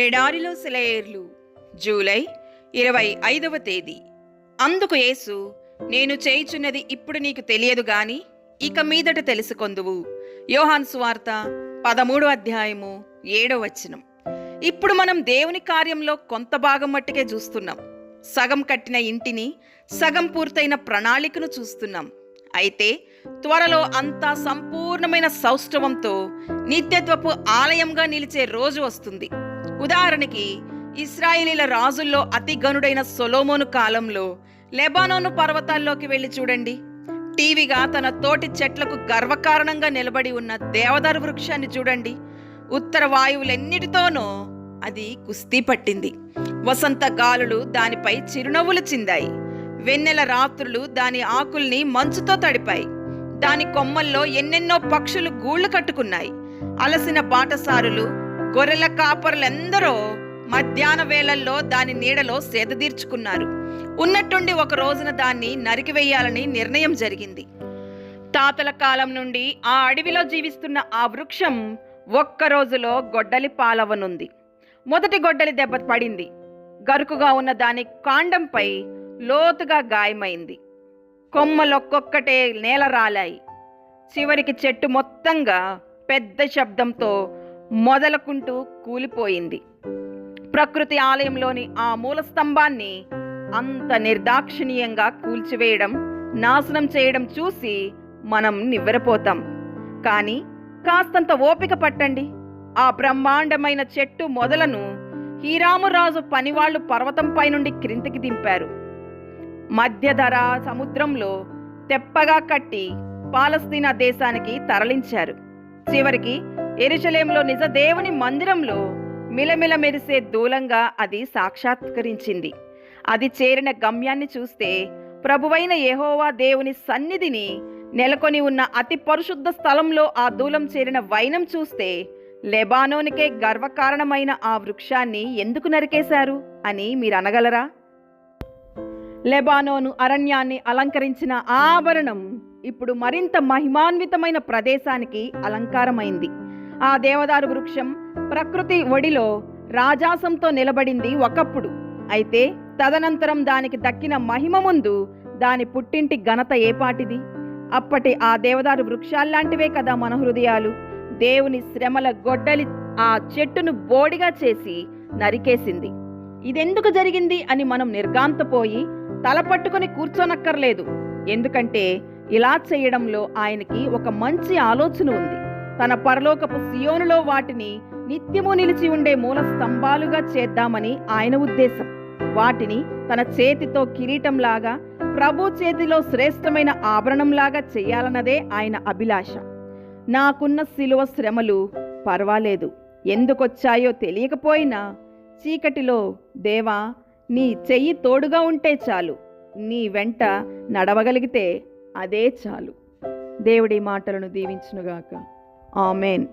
ఎడారిలో సెలయేర్లు జూలై 25వ తేదీ. అందుకు యేసు, నేను చేయుచున్నది ఇప్పుడు నీకు తెలియదు గాని ఇక మీదట తెలుసుకొందువు. యోహాను సువార్త 13వ అధ్యాయము 7వ వచనం. ఇప్పుడు మనం దేవుని కార్యంలో కొంత భాగం మట్టుకే చూస్తున్నాం. సగం కట్టిన ఇంటిని, సగం పూర్తయిన ప్రణాళికను చూస్తున్నాం. అయితే త్వరలో అంతా సంపూర్ణమైన సౌష్ఠవంతో నిత్యత్వపు ఆలయంగా నిలిచే రోజు వస్తుంది. ఉదాహరణకి, ఇశ్రాయేలీల రాజుల్లో అతి గనుడైన సొలొమోను కాలంలో లెబానోను పర్వతాల్లోకి వెళ్ళి చూడండి. టీవీగా తన తోటి చెట్లకు గర్వకారణంగా నిలబడి ఉన్న దేవదారు వృక్షాన్ని చూడండి. ఉత్తర వాయువులెన్నిటితోనూ అది కుస్తీ పట్టింది. వసంత గాలులు దానిపై చిరునవ్వులు చిందాయి. వెన్నెల రాత్రులు దాని ఆకుల్ని మంచుతో తడిపాయి. దాని కొమ్మల్లో ఎన్నెన్నో పక్షులు గూళ్లు కట్టుకున్నాయి. అలసిన బాటసారులు, గొర్రెల కాపరులెందరో మధ్యాహ్న వేళల్లో దాని నీడలో సేదతీర్చుకున్నారు. ఉన్నట్టుండి ఒక రోజున దాన్ని నరికివేయాలని నిర్ణయం జరిగింది. తాతల కాలం నుండి ఆ అడవిలో జీవిస్తున్న ఆ వృక్షం ఒక్క రోజులో గొడ్డలి పాలవనుంది. మొదటి గొడ్డలి దెబ్బ పడింది. గరుకుగా ఉన్న దాని కాండంపై లోతుగా గాయమైంది. కొమ్మలొక్కొక్కటే నేల రాలాయి. చివరికి చెట్టు మొత్తంగా పెద్ద శబ్దంతో మొదలుకుంటూ కూలిపోయింది. ప్రకృతి ఆలయంలోని ఆ మూల స్తంభాన్ని అంత నిర్దాక్షిణీయంగా కూల్చివేయడం, నాశనం చేయడం చూసి మనం నివ్వెరపోతాం. కానీ కాస్తంత ఓపిక పట్టండి. ఆ బ్రహ్మాండమైన చెట్టు మొదలను హీరామురాజు పనివాళ్లు పర్వతంపై నుండి క్రిందికి దింపారు. మధ్యధరా సముద్రంలో తెప్పగా కట్టి పాలస్తీనా దేశానికి తరలించారు. చివరికి యెరూషలేములో నిజ దేవుని మందిరంలో మిలమిల మెరిసే దూలంగా అది సాక్షాత్కరించింది. అది చేరిన గమ్యాన్ని చూస్తే, ప్రభువైన యెహోవా దేవుని సన్నిధిని నెలకొని ఉన్న అతి పరిశుద్ధ స్థలంలో ఆ దూలం చేరిన వైనం చూస్తే, లెబానోనికే గర్వకారణమైన ఆ వృక్షాన్ని ఎందుకు నరికేశారు అని మీరు అనగలరా? లెబానోను అరణ్యాన్ని అలంకరించిన ఆభరణం ఇప్పుడు మరింత మహిమాన్వితమైన ప్రదేశానికి అలంకారమైంది. ఆ దేవదారు వృక్షం ప్రకృతి ఒడిలో రాజాసంతో నిలబడింది ఒకప్పుడు. అయితే తదనంతరం దానికి దక్కిన మహిమ ముందు దాని పుట్టింటి ఘనత ఏపాటిది? అప్పటి ఆ దేవదారు వృక్షాల్లాంటివే కదా మన హృదయాలు. దేవుని శ్రమల గొడ్డలి ఆ చెట్టును బోడిగా చేసి నరికేసింది. ఇదెందుకు జరిగింది అని మనం నిర్గాంతపోయి తలపట్టుకుని కూర్చోనక్కర్లేదు. ఎందుకంటే ఇలా చేయడంలో ఆయనకి ఒక మంచి ఆలోచన ఉంది. తన పరలోకపు సియోనులో వాటిని నిత్యము నిలిచి ఉండే మూల స్తంభాలుగా చేద్దామని ఆయన ఉద్దేశం. వాటిని తన చేతితో కిరీటంలాగా, ప్రభు చేతిలో శ్రేష్టమైన ఆభరణంలాగా చేయాలన్నదే ఆయన అభిలాష. నాకున్న శిలువ శ్రమలు పర్వాలేదు, ఎందుకొచ్చాయో తెలియకపోయినా చీకటిలో దేవా నీ చెయ్యి తోడుగా ఉంటే చాలు, నీ వెంట నడవగలిగితే అదే చాలు. దేవుడి మాటలను దీవించునుగాక. ఆమెన్.